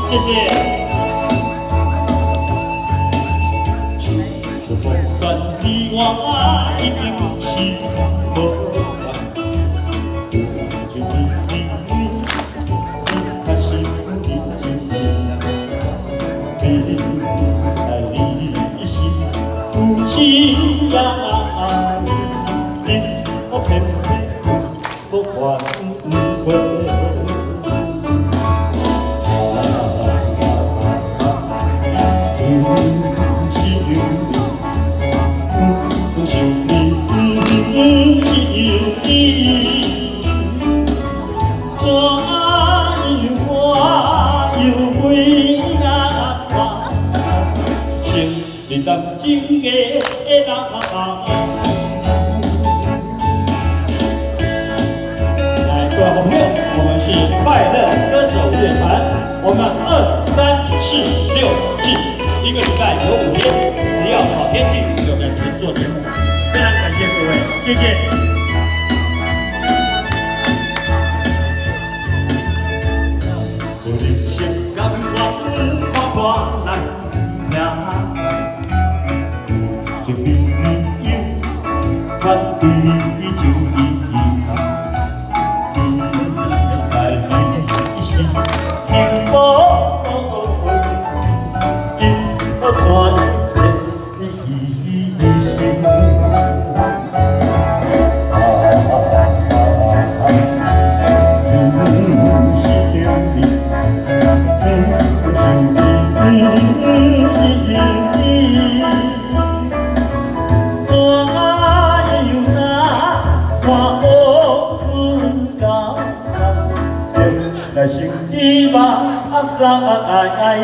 谢谢。不管你我已经是无缘，就你还是你在你是有情人，我偏偏不还回。当真的人，来，各位好朋友，我们是快乐歌手乐团，我们2、3、4、6日，一个礼拜有5天，只要好天气就在这边做节目，非常感谢各位，谢谢。做人生甘愿看破难命。一朋友，我对你就遗憾，在你是幸福，因我全为你牺牲。来生只目再来